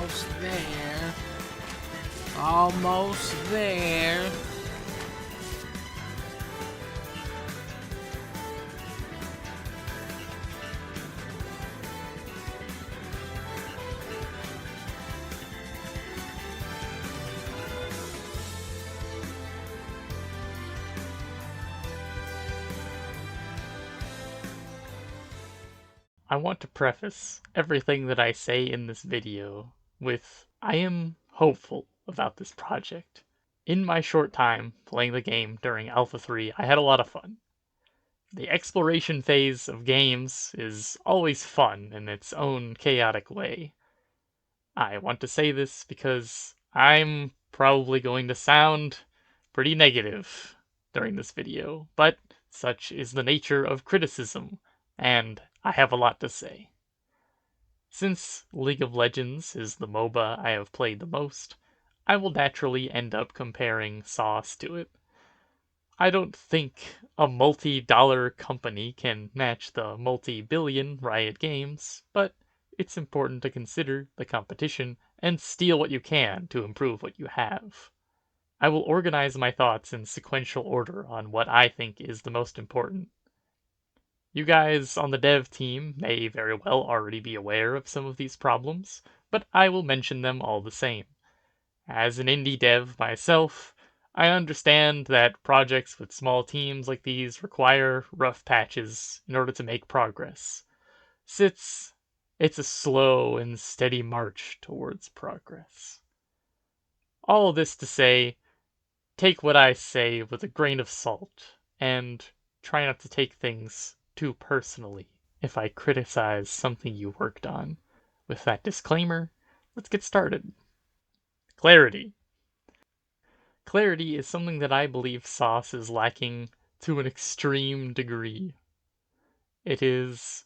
Almost there. Almost there. I want to preface everything that I say in this video with I am hopeful about this project. In my short time playing the game during Alpha 3, I had a lot of fun. The exploration phase of games is always fun in its own chaotic way. I want to say this because I'm probably going to sound pretty negative during this video, but such is the nature of criticism, and I have a lot to say. Since League of Legends is the MOBA I have played the most, I will naturally end up comparing SoSy to it. I don't think a multi-dollar company can match the multi-billion Riot Games, but it's important to consider the competition and steal what you can to improve what you have. I will organize my thoughts in sequential order on what I think is the most important. You guys on the dev team may very well already be aware of some of these problems, but I will mention them all the same. As an indie dev myself, I understand that projects with small teams like these require rough patches in order to make progress. It's a slow and steady march towards progress. All of this to say, take what I say with a grain of salt, and try not to take things too personally if I criticize something you worked on. With that disclaimer, let's get started. Clarity. Clarity is something that I believe SoSy is lacking to an extreme degree. It is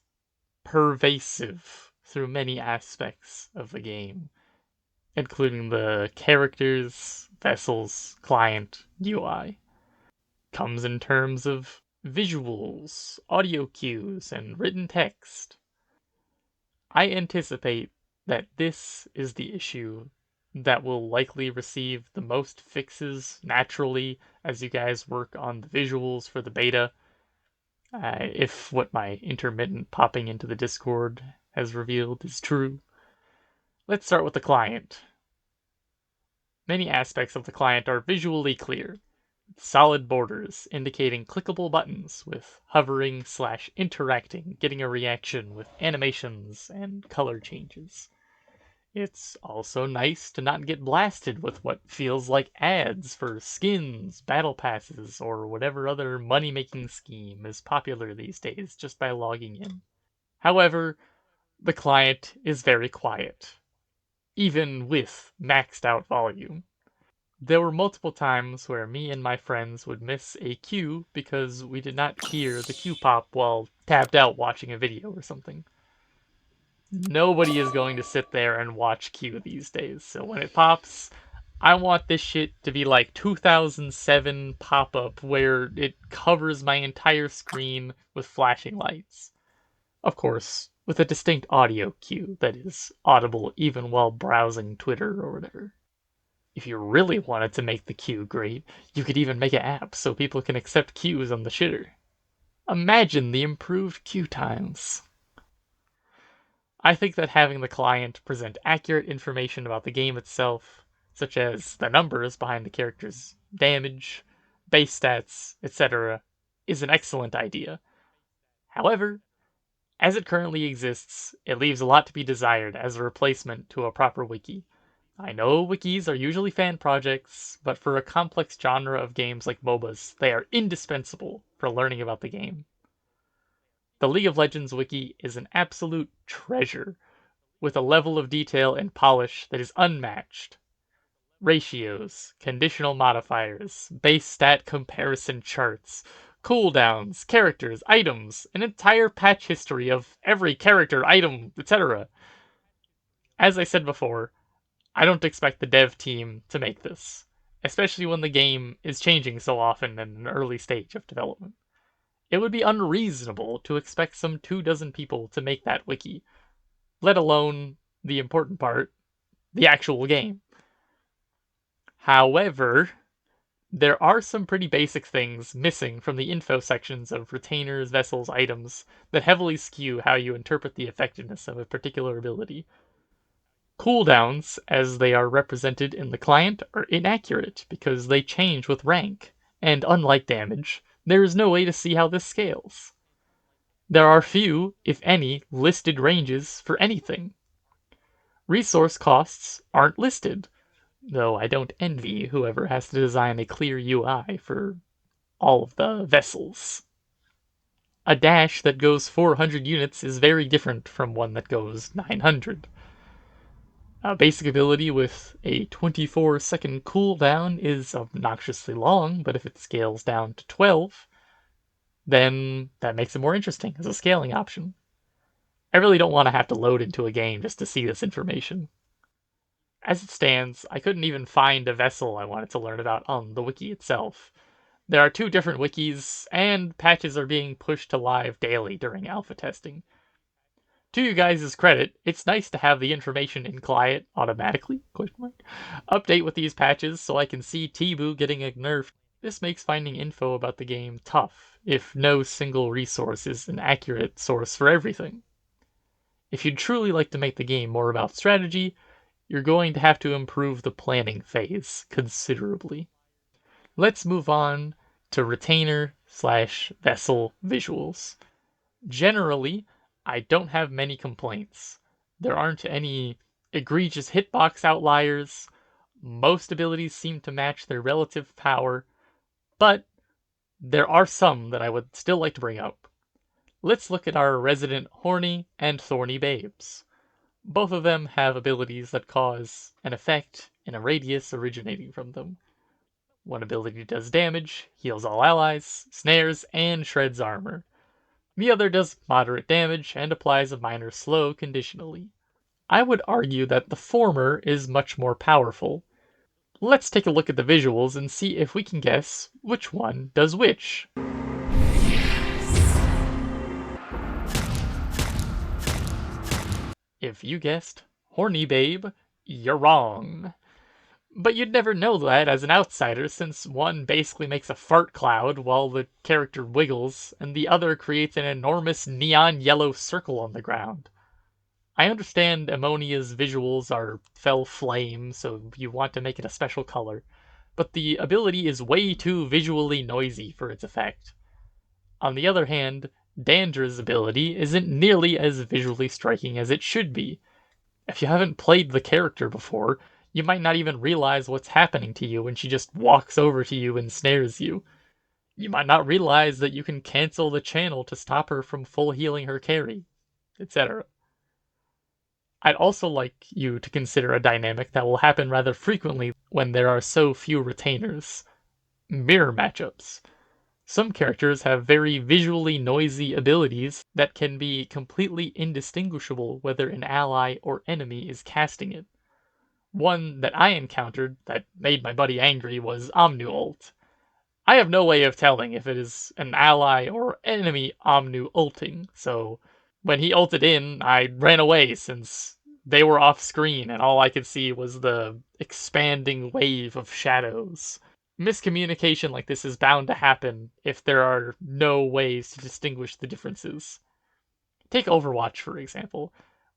pervasive through many aspects of the game, including the characters, vessels, client, UI. Comes in terms of visuals, audio cues, and written text. I anticipate that this is the issue that will likely receive the most fixes naturally as you guys work on the visuals for the beta. If what my intermittent popping into the Discord has revealed is true. Let's start with the client. Many aspects of the client are visually clear. Solid borders indicating clickable buttons with hovering/interacting, getting a reaction with animations and color changes. It's also nice to not get blasted with what feels like ads for skins, battle passes, or whatever other money-making scheme is popular these days just by logging in. However, the client is very quiet, even with maxed out volume. There were multiple times where me and my friends would miss a cue because we did not hear the cue pop while tapped out watching a video or something. Nobody is going to sit there and watch Q these days, so when it pops, I want this shit to be like 2007 pop-up where it covers my entire screen with flashing lights. Of course, with a distinct audio cue that is audible even while browsing Twitter or whatever. If you really wanted to make the queue great, you could even make an app so people can accept queues on the shitter. Imagine the improved queue times. I think that having the client present accurate information about the game itself, such as the numbers behind the character's damage, base stats, etc., is an excellent idea. However, as it currently exists, it leaves a lot to be desired as a replacement to a proper wiki. I know wikis are usually fan projects, but for a complex genre of games like MOBAs, they are indispensable for learning about the game. The League of Legends wiki is an absolute treasure, with a level of detail and polish that is unmatched. Ratios, conditional modifiers, base stat comparison charts, cooldowns, characters, items, an entire patch history of every character, item, etc. As I said before, I don't expect the dev team to make this, especially when the game is changing so often in an early stage of development. It would be unreasonable to expect some 24 people to make that wiki, let alone the important part, the actual game. However, there are some pretty basic things missing from the info sections of retainers, vessels, items that heavily skew how you interpret the effectiveness of a particular ability. Cooldowns, as they are represented in the client, are inaccurate because they change with rank, and unlike damage, there is no way to see how this scales. There are few, if any, listed ranges for anything. Resource costs aren't listed, though I don't envy whoever has to design a clear UI for all of the vessels. A dash that goes 400 units is very different from one that goes 900. A basic ability with a 24-second cooldown is obnoxiously long, but if it scales down to 12, then that makes it more interesting as a scaling option. I really don't want to have to load into a game just to see this information. As it stands, I couldn't even find a vessel I wanted to learn about on the wiki itself. There are 2 different wikis, and patches are being pushed to live daily during alpha testing. To you guys' credit, it's nice to have the information in client automatically, update with these patches so I can see T-Boo getting a nerf. This makes finding info about the game tough, if no single resource is an accurate source for everything. If you'd truly like to make the game more about strategy, you're going to have to improve the planning phase considerably. Let's move on to retainer/vessel visuals. Generally, I don't have many complaints. There aren't any egregious hitbox outliers. Most abilities seem to match their relative power, but there are some that I would still like to bring up. Let's look at our resident horny and thorny babes. Both of them have abilities that cause an effect in a radius originating from them. One ability does damage, heals all allies, snares, and shreds armor. The other does moderate damage and applies a minor slow conditionally. I would argue that the former is much more powerful. Let's take a look at the visuals and see if we can guess which one does which. If you guessed horny babe, you're wrong. But you'd never know that as an outsider, since one basically makes a fart cloud while the character wiggles, and the other creates an enormous neon yellow circle on the ground. I understand Ammonia's visuals are fell flame, so you want to make it a special color, but the ability is way too visually noisy for its effect. On the other hand, Dandra's ability isn't nearly as visually striking as it should be. If you haven't played the character before, you might not even realize what's happening to you when she just walks over to you and snares you. You might not realize that you can cancel the channel to stop her from full healing her carry, etc. I'd also like you to consider a dynamic that will happen rather frequently when there are so few retainers. Mirror matchups. Some characters have very visually noisy abilities that can be completely indistinguishable whether an ally or enemy is casting it. One that I encountered that made my buddy angry was Omnu ult. I have no way of telling if it is an ally or enemy Omnu ulting, so when he ulted in, I ran away since they were off screen and all I could see was the expanding wave of shadows. Miscommunication like this is bound to happen if there are no ways to distinguish the differences. Take Overwatch, for example.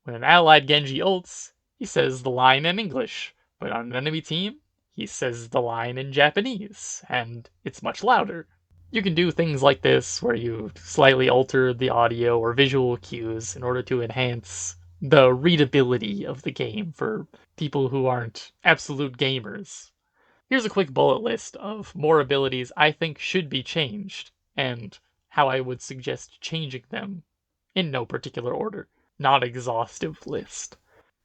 When an allied Genji ults, he says the line in English, but on an enemy team, he says the line in Japanese, and it's much louder. You can do things like this where you slightly alter the audio or visual cues in order to enhance the readability of the game for people who aren't absolute gamers. Here's a quick bullet list of more abilities I think should be changed, and how I would suggest changing them, in no particular order. Not exhaustive list.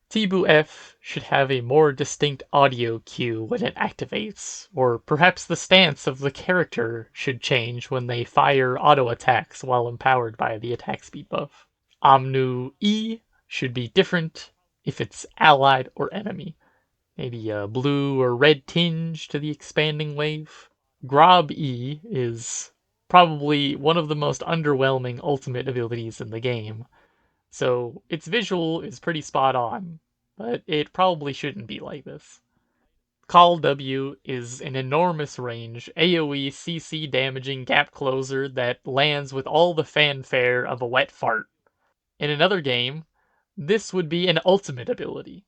Tibu F should have a more distinct audio cue when it activates, or perhaps the stance of the character should change when they fire auto attacks while empowered by the attack speed buff. Omnu E should be different if it's allied or enemy. Maybe a blue or red tinge to the expanding wave. Grob E is probably one of the most underwhelming ultimate abilities in the game, so its visual is pretty spot on. but it probably shouldn't be like this. Call W is an enormous range, AoE CC damaging gap closer that lands with all the fanfare of a wet fart. In another game, this would be an ultimate ability.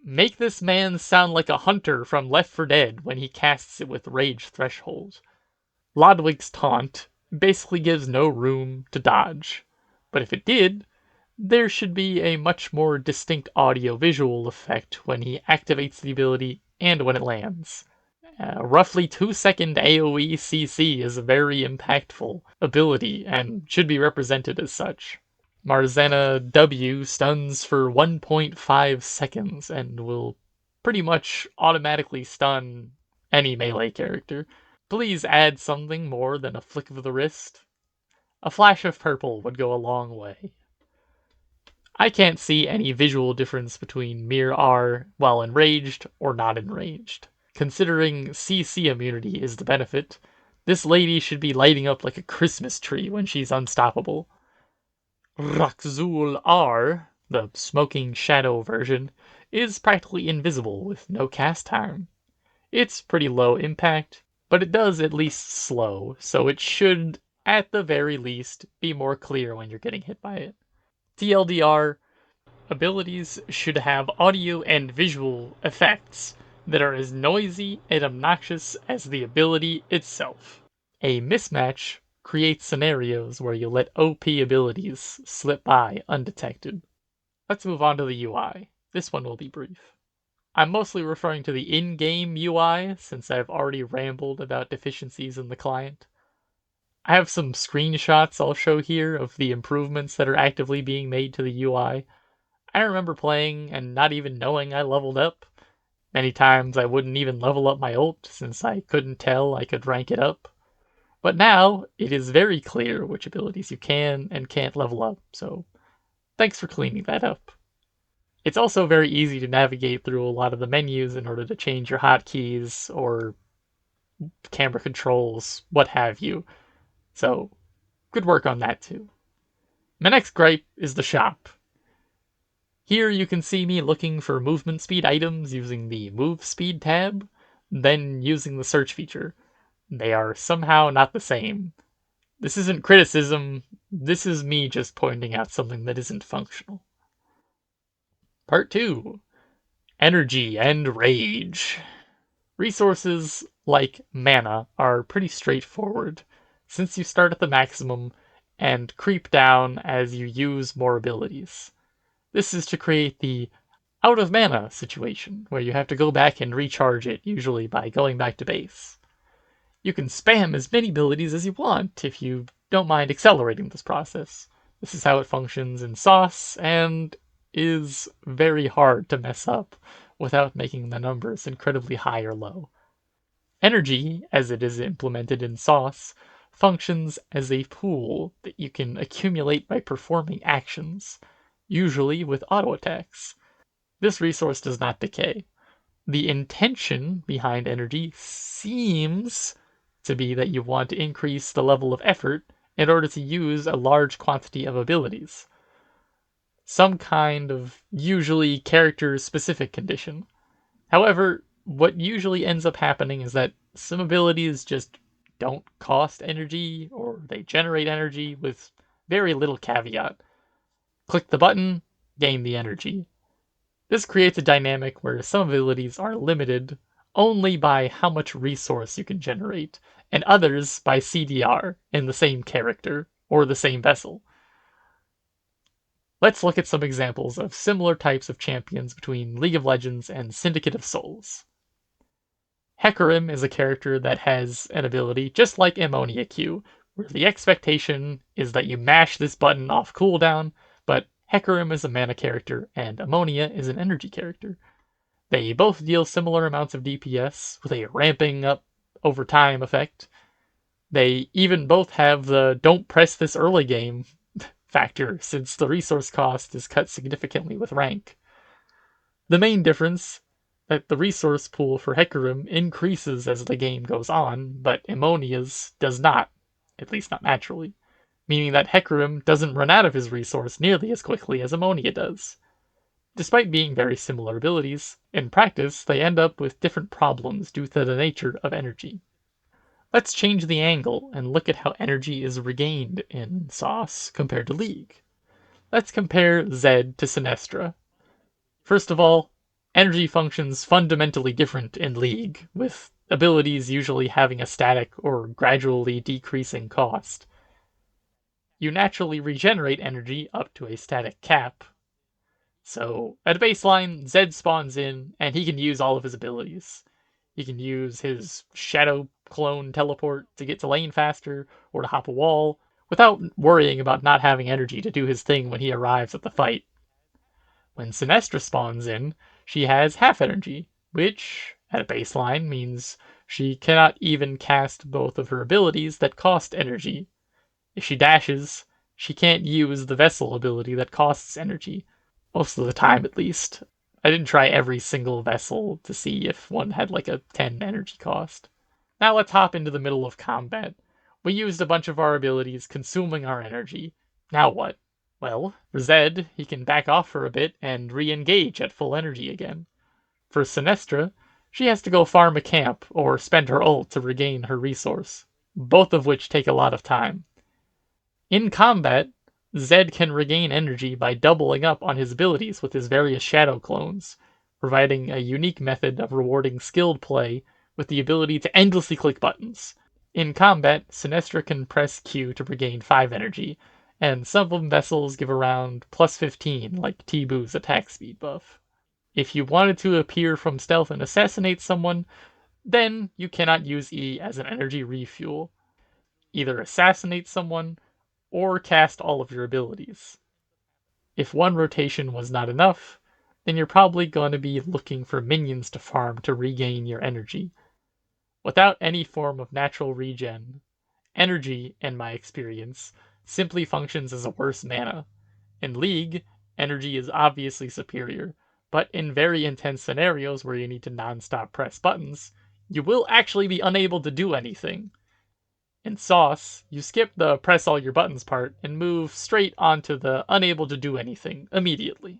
Make this man sound like a hunter from Left 4 Dead when he casts it with Rage Threshold. Lodwig's taunt basically gives no room to dodge, but if it did, there should be a much more distinct audio-visual effect when he activates the ability and when it lands. Roughly 2-second AoE CC is a very impactful ability and should be represented as such. Marzena W stuns for 1.5 seconds and will pretty much automatically stun any melee character. Please add something more than a flick of the wrist. A flash of purple would go a long way. I can't see any visual difference between mere R while enraged or not enraged. Considering CC immunity is the benefit, this lady should be lighting up like a Christmas tree when she's unstoppable. Rakzul R, the smoking shadow version, is practically invisible with no cast time. It's pretty low impact, but it does at least slow, so it should, at the very least, be more clear when you're getting hit by it. TLDR, abilities should have audio and visual effects that are as noisy and obnoxious as the ability itself. A mismatch creates scenarios where you let OP abilities slip by undetected. Let's move on to the UI. This one will be brief. I'm mostly referring to the in-game UI, since I've already rambled about deficiencies in the client. I have some screenshots I'll show here of the improvements that are actively being made to the UI. I remember playing and not even knowing I leveled up. Many times I wouldn't even level up my ult, since I couldn't tell I could rank it up. But now, it is very clear which abilities you can and can't level up, so thanks for cleaning that up. It's also very easy to navigate through a lot of the menus in order to change your hotkeys or camera controls, what have you. So, good work on that too. My next gripe is the shop. Here you can see me looking for movement speed items using the Move Speed tab, then using the search feature. They are somehow not the same. This isn't criticism, this is me just pointing out something that isn't functional. Part 2. Energy and Rage. Resources like mana are pretty straightforward, since you start at the maximum and creep down as you use more abilities. This is to create the out of mana situation, where you have to go back and recharge it, usually by going back to base. You can spam as many abilities as you want if you don't mind accelerating this process. This is how it functions in SoSy, and is very hard to mess up without making the numbers incredibly high or low. Energy, as it is implemented in SoSy, functions as a pool that you can accumulate by performing actions, usually with auto attacks. This resource does not decay. The intention behind energy seems to be that you want to increase the level of effort in order to use a large quantity of abilities. Some kind of usually character-specific condition. However, what usually ends up happening is that some abilities just don't cost energy, or they generate energy with very little caveat. Click the button, gain the energy. This creates a dynamic where some abilities are limited only by how much resource you can generate, and others by CDR in the same character or the same vessel. Let's look at some examples of similar types of champions between League of Legends and Syndicate of Souls. Hecarim is a character that has an ability just like Ammonia Q, where the expectation is that you mash this button off cooldown, but Hecarim is a mana character and Ammonia is an energy character. They both deal similar amounts of DPS with a ramping up over time effect. They even both have the don't press this early game factor, since the resource cost is cut significantly with rank. The main difference that the resource pool for Hecarim increases as the game goes on, but Ammonia's does not, at least not naturally, meaning that Hecarim doesn't run out of his resource nearly as quickly as Ammonia does. Despite being very similar abilities, in practice they end up with different problems due to the nature of energy. Let's change the angle and look at how energy is regained in SoS compared to League. Let's compare Zed to Sinestra. First of all, energy functions fundamentally different in League, with abilities usually having a static or gradually decreasing cost. You naturally regenerate energy up to a static cap. So, at a baseline, Zed spawns in, and he can use all of his abilities. He can use his Shadow Clone teleport to get to lane faster, or to hop a wall, without worrying about not having energy to do his thing when he arrives at the fight. When Sinestra spawns in, she has half energy, which, at a baseline, means she cannot even cast both of her abilities that cost energy. If she dashes, she can't use the Vessel ability that costs energy. Most of the time, at least. I didn't try every single Vessel to see if one had like a 10 energy cost. Now let's hop into the middle of combat. We used a bunch of our abilities, consuming our energy. Now what? Well, for Zed, he can back off for a bit and re-engage at full energy again. For Sinestra, she has to go farm a camp or spend her ult to regain her resource, both of which take a lot of time. In combat, Zed can regain energy by doubling up on his abilities with his various shadow clones, providing a unique method of rewarding skilled play with the ability to endlessly click buttons. In combat, Sinestra can press Q to regain 5 energy, and some vessels give around plus 15, like T-Boo's attack speed buff. If you wanted to appear from stealth and assassinate someone, then you cannot use E as an energy refuel. Either assassinate someone, or cast all of your abilities. If one rotation was not enough, then you're probably going to be looking for minions to farm to regain your energy. Without any form of natural regen, energy, in my experience, simply functions as a worse mana. In League, energy is obviously superior, but in very intense scenarios where you need to non-stop press buttons, you will actually be unable to do anything. In SoS, you skip the press all your buttons part and move straight onto the unable to do anything immediately.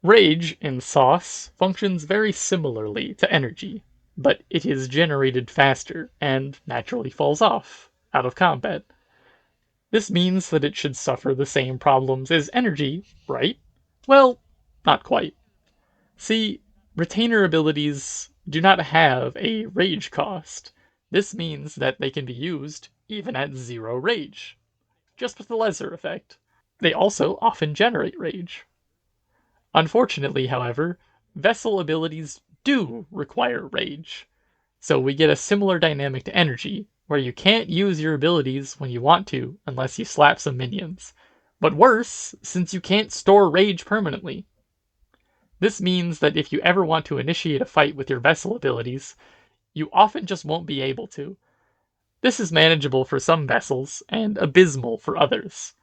Rage in SoS functions very similarly to energy, but it is generated faster and naturally falls off out of combat. This means that it should suffer the same problems as energy, right? Well, not quite. See, retainer abilities do not have a rage cost. This means that they can be used even at 0 rage, just with the lesser effect. They also often generate rage. Unfortunately, however, Vessel abilities do require rage, so we get a similar dynamic to energy, where you can't use your abilities when you want to unless you slap some minions. But worse, since you can't store rage permanently. This means that if you ever want to initiate a fight with your Vessel abilities, you often just won't be able to. This is manageable for some Vessels, and abysmal for others.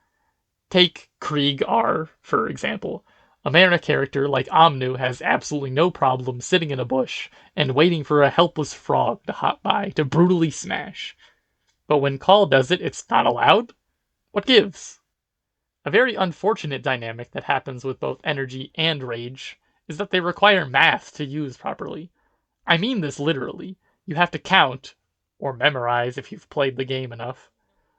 Take Krieg R, for example. A mana character like Omnu has absolutely no problem sitting in a bush and waiting for a helpless frog to hop by to brutally smash. But when Call does it, it's not allowed? What gives? A very unfortunate dynamic that happens with both energy and rage is that they require math to use properly. I mean this literally. You have to count, or memorize if you've played the game enough,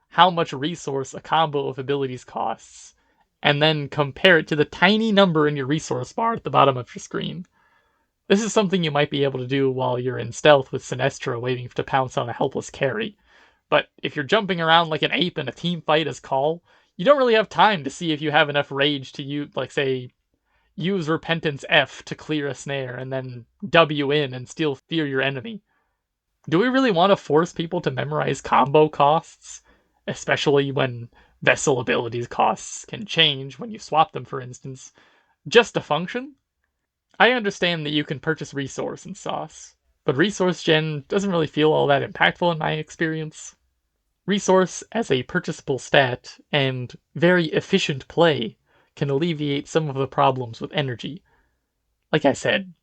how much resource a combo of abilities costs, and then compare it to the tiny number in your resource bar at the bottom of your screen. This is something you might be able to do while you're in stealth with Sinestra waiting to pounce on a helpless carry. But if you're jumping around like an ape in a team fight as Call, you don't really have time to see if you have enough rage to use, like say, use Repentance F to clear a snare and then W in and still fear your enemy. Do we really want to force people to memorize combo costs? Especially when Vessel abilities costs can change when you swap them, for instance, just to function? I understand that you can purchase resource in SoS, but resource gen doesn't really feel all that impactful in my experience. Resource as a purchasable stat and very efficient play can alleviate some of the problems with energy. Like I said,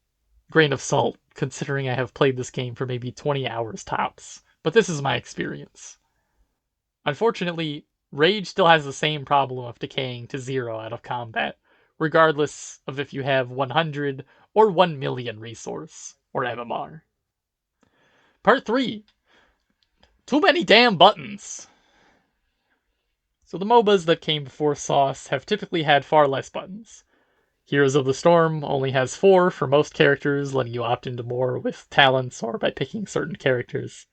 grain of salt, considering I have played this game for maybe 20 hours tops, but this is my experience. Unfortunately, Rage still has the same problem of decaying to 0 out of combat, regardless of if you have 100 or 1 million resource, or MMR. Part 3. Too many damn buttons! So the MOBAs that came before SoSy have typically had far less buttons. Heroes of the Storm only has 4 for most characters, letting you opt into more with talents or by picking certain characters.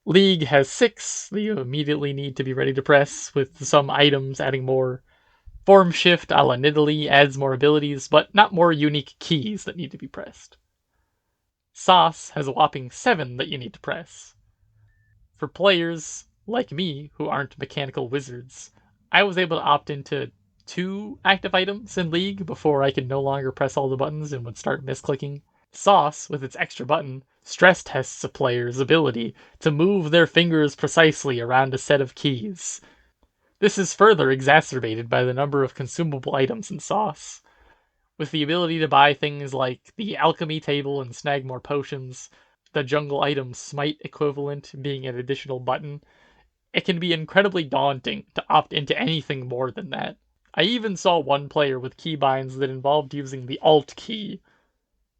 League has 6 that you immediately need to be ready to press, with some items adding more. Form Shift a la Nidalee adds more abilities, but not more unique keys that need to be pressed. SoSy has a whopping 7 that you need to press. For players like me who aren't mechanical wizards, I was able to opt into 2 active items in League before I could no longer press all the buttons and would start misclicking. SoSy, with its extra button, stress tests a player's ability to move their fingers precisely around a set of keys. This is further exacerbated by the number of consumable items in SoSy. With the ability to buy things like the alchemy table and snag more potions, the jungle item smite equivalent being an additional button, it can be incredibly daunting to opt into anything more than that. I even saw one player with keybinds that involved using the Alt key.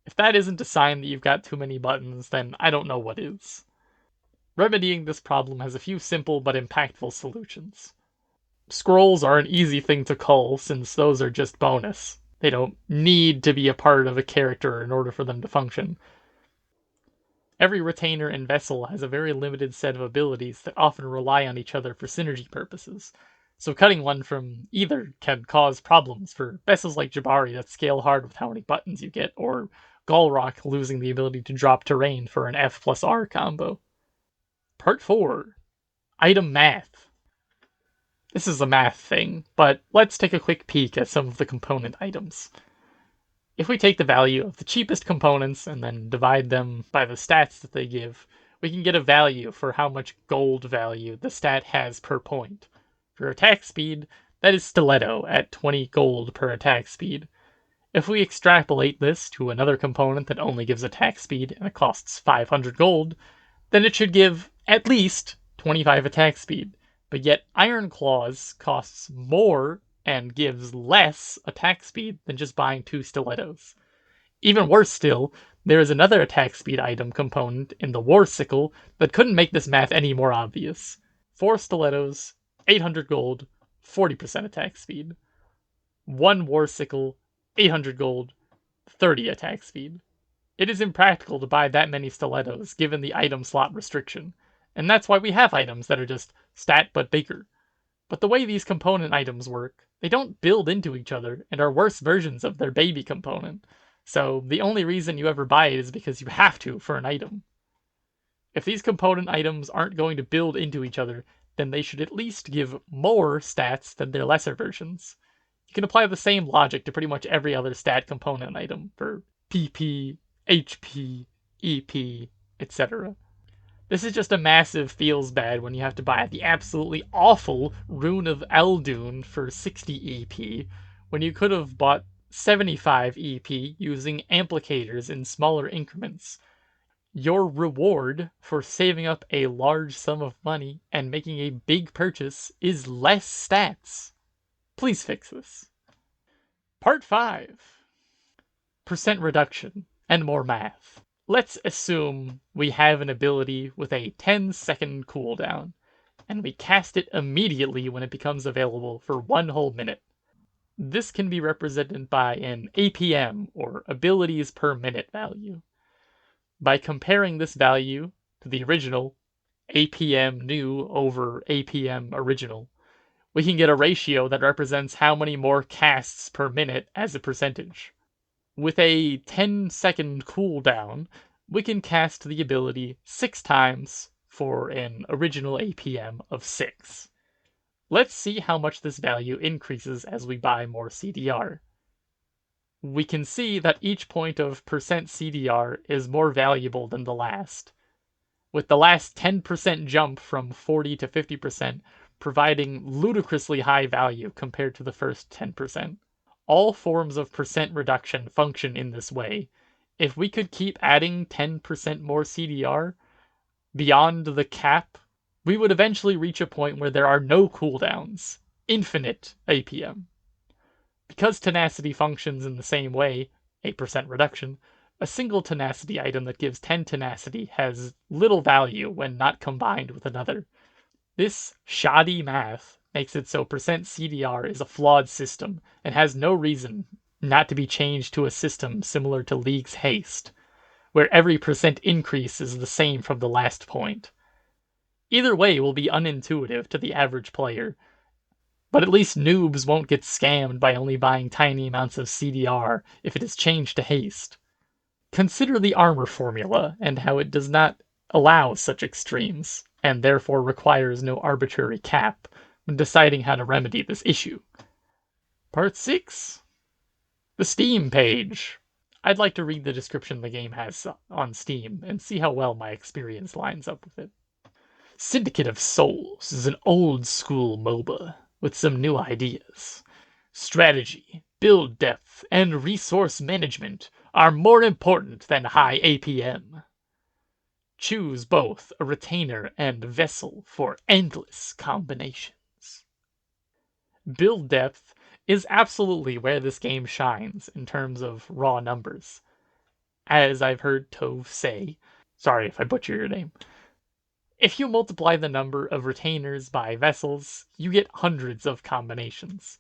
If that isn't a sign that you've got too many buttons, then I don't know what is. Remedying this problem has a few simple but impactful solutions. Scrolls are an easy thing to cull since those are just bonus. They don't need to be a part of a character in order for them to function. Every retainer and vessel has a very limited set of abilities that often rely on each other for synergy purposes, so cutting one from either can cause problems for vessels like Jabari that scale hard with how many buttons you get, or Galrock losing the ability to drop terrain for an F plus R combo. Part 4. Item Math. This is a math thing, but let's take a quick peek at some of the component items. If we take the value of the cheapest components and then divide them by the stats that they give, we can get a value for how much gold value the stat has per point. For attack speed, that is Stiletto at 20 gold per attack speed. If we extrapolate this to another component that only gives attack speed and it costs 500 gold, then it should give at least 25 attack speed. But yet Iron Claws costs more and gives less attack speed than just buying 2 stilettos. Even worse still, there is another attack speed item component in the War Sickle that couldn't make this math any more obvious. 4 stilettos, 800 gold, 40% attack speed. 1 War Sickle, 800 gold, 30 attack speed. It is impractical to buy that many stilettos given the item slot restriction, and that's why we have items that are just stat but bigger. But the way these component items work, they don't build into each other and are worse versions of their baby component, so the only reason you ever buy it is because you have to for an item. If these component items aren't going to build into each other, then they should at least give more stats than their lesser versions. You can apply the same logic to pretty much every other stat component item for PP, HP, EP, etc. This is just a massive feels bad when you have to buy the absolutely awful Rune of Eldoon for 60 EP, when you could have bought 75 EP using applicators in smaller increments. Your reward for saving up a large sum of money and making a big purchase is less stats. Please fix this. Part 5. Percent reduction and more math. Let's assume we have an ability with a 10-second cooldown, and we cast it immediately when it becomes available for 1 whole minute. This can be represented by an APM, or abilities per minute value. By comparing this value to the original APM new over APM original, we can get a ratio that represents how many more casts per minute as a percentage. With a 10-second cooldown, we can cast the ability 6 times for an original APM of 6. Let's see how much this value increases as we buy more CDR. We can see that each point of percent CDR is more valuable than the last, with the last 10% jump from 40 to 50% providing ludicrously high value compared to the first 10%. All forms of percent reduction function in this way. If we could keep adding 10% more CDR beyond the cap, we would eventually reach a point where there are no cooldowns, infinite APM. Because tenacity functions in the same way, 8% reduction, a single tenacity item that gives 10 tenacity has little value when not combined with another. This shoddy math makes it so %CDR is a flawed system and has no reason not to be changed to a system similar to League's Haste, where every % increase is the same from the last point. Either way will be unintuitive to the average player, but at least noobs won't get scammed by only buying tiny amounts of CDR if it is changed to haste. Consider the armor formula and how it does not allow such extremes, and therefore requires no arbitrary cap when deciding how to remedy this issue. Part 6. The Steam page. I'd like to read the description the game has on Steam and see how well my experience lines up with it. Syndicate of Souls is an old-school MOBA with some new ideas. Strategy, build depth, and resource management are more important than high APM. Choose both a retainer and vessel for endless combinations. Build depth is absolutely where this game shines in terms of raw numbers. As I've heard Tove say, sorry if I butcher your name, if you multiply the number of retainers by vessels, you get hundreds of combinations.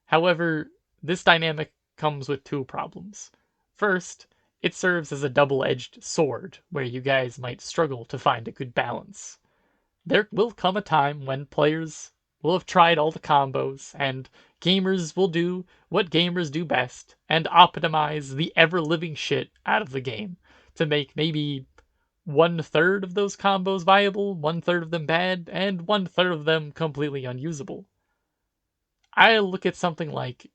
However, this dynamic comes with two problems. First, it serves as a double-edged sword, where you guys might struggle to find a good balance. There will come a time when players will have tried all the combos, and gamers will do what gamers do best, and optimize the ever-living shit out of the game to make maybe 1/3 of those combos viable, 1/3 of them bad, and 1/3 of them completely unusable. I look at something like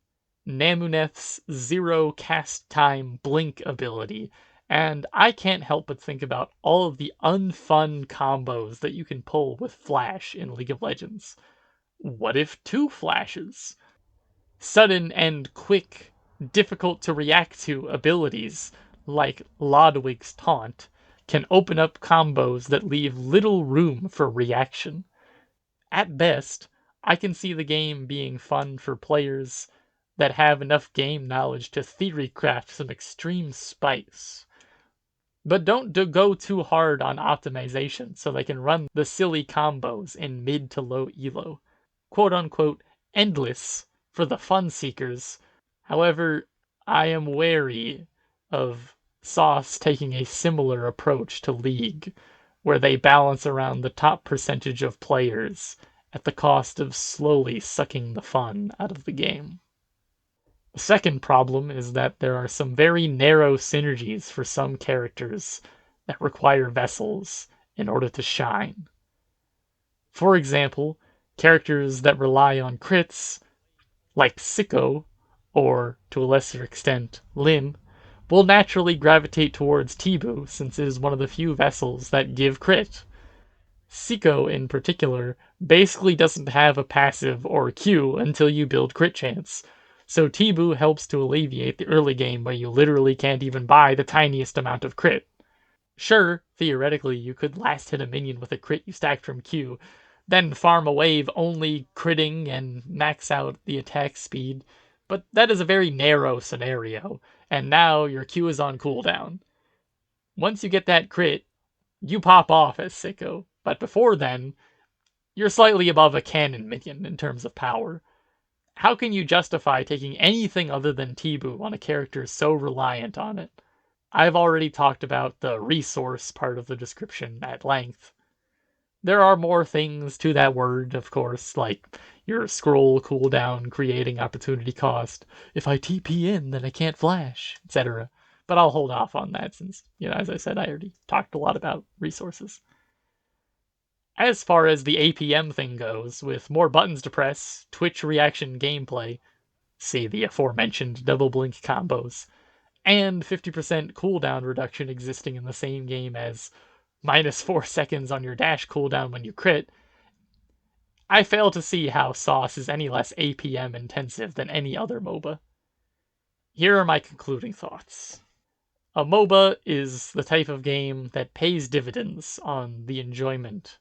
Namuneth's zero cast time blink ability, and I can't help but think about all of the unfun combos that you can pull with Flash in League of Legends. What if 2 flashes? Sudden and quick, difficult to react to abilities, like Lodwig's Taunt, can open up combos that leave little room for reaction. At best, I can see the game being fun for players that have enough game knowledge to theorycraft some extreme spice. But don't go too hard on optimization so they can run the silly combos in mid to low elo. Quote unquote endless for the fun seekers. However, I am wary of Sauce taking a similar approach to League, where they balance around the top percentage of players at the cost of slowly sucking the fun out of the game. The second problem is that there are some very narrow synergies for some characters that require vessels in order to shine. For example, characters that rely on crits, like Sicko, or to a lesser extent, Lin, will naturally gravitate towards Tibu since it is one of the few vessels that give crit. Sicko, in particular, basically doesn't have a passive or Q until you build crit chance, so Tibu helps to alleviate the early game where you literally can't even buy the tiniest amount of crit. Sure, theoretically, you could last hit a minion with a crit you stacked from Q, then farm a wave only critting and max out the attack speed, but that is a very narrow scenario, and now your Q is on cooldown. Once you get that crit, you pop off as Sicko, but before then, you're slightly above a cannon minion in terms of power. How can you justify taking anything other than Tibu on a character so reliant on it? I've already talked about the resource part of the description at length. There are more things to that word, of course, like your scroll cooldown creating opportunity cost. If I TP in, then I can't flash, etc. But I'll hold off on that since, as I said, I already talked a lot about resources. As far as the APM thing goes, with more buttons to press, Twitch reaction gameplay, see the aforementioned double blink combos, and 50% cooldown reduction existing in the same game as -4 seconds on your dash cooldown when you crit, I fail to see how Sauce is any less APM intensive than any other MOBA. Here are my concluding thoughts. A MOBA is the type of game that pays dividends on the enjoyment.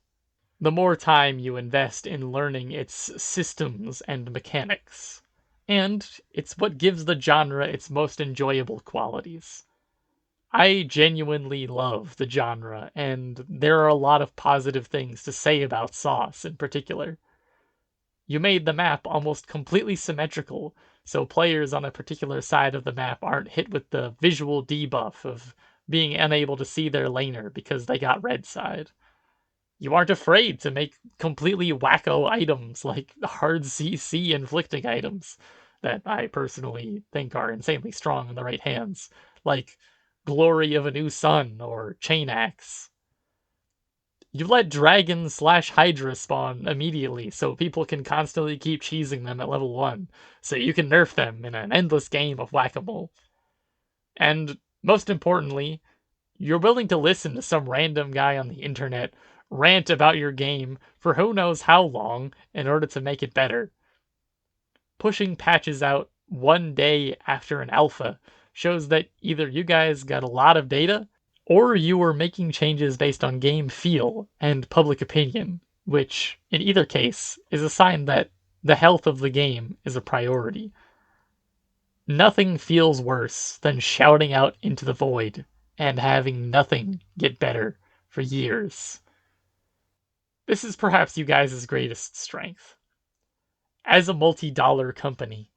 The more time you invest in learning its systems and mechanics, and it's what gives the genre its most enjoyable qualities. I genuinely love the genre, and there are a lot of positive things to say about Sauce in particular. You made the map almost completely symmetrical, so players on a particular side of the map aren't hit with the visual debuff of being unable to see their laner because they got red side. You aren't afraid to make completely wacko items like hard CC inflicting items that I personally think are insanely strong in the right hands, like Glory of a New Sun or Chain Axe. You let Dragon slash Hydra spawn immediately so people can constantly keep cheesing them at level 1, so you can nerf them in an endless game of whack-a-mole. And most importantly, you're willing to listen to some random guy on the internet rant about your game for who knows how long in order to make it better. Pushing patches out one day after an alpha shows that either you guys got a lot of data or you were making changes based on game feel and public opinion, which, in either case, is a sign that the health of the game is a priority. Nothing feels worse than shouting out into the void and having nothing get better for years. This is perhaps you guys' greatest strength. As a multi-dollar company,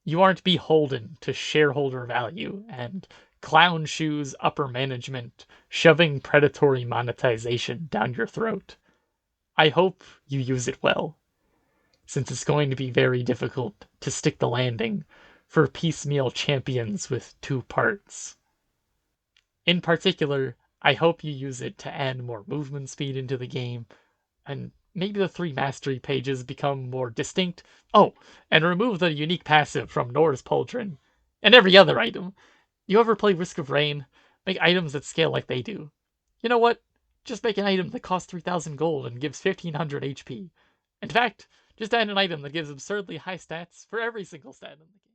you aren't beholden to shareholder value and clown shoes upper management shoving predatory monetization down your throat. I hope you use it well, since it's going to be very difficult to stick the landing for piecemeal champions with 2 parts. In particular, I hope you use it to add more movement speed into the game, and maybe the 3 mastery pages become more distinct. Oh, and remove the unique passive from Nor's Pauldron, and every other item. You ever play Risk of Rain? Make items that scale like they do. You know what? Just make an item that costs 3,000 gold and gives 1,500 HP. In fact, just add an item that gives absurdly high stats for every single stat in the game.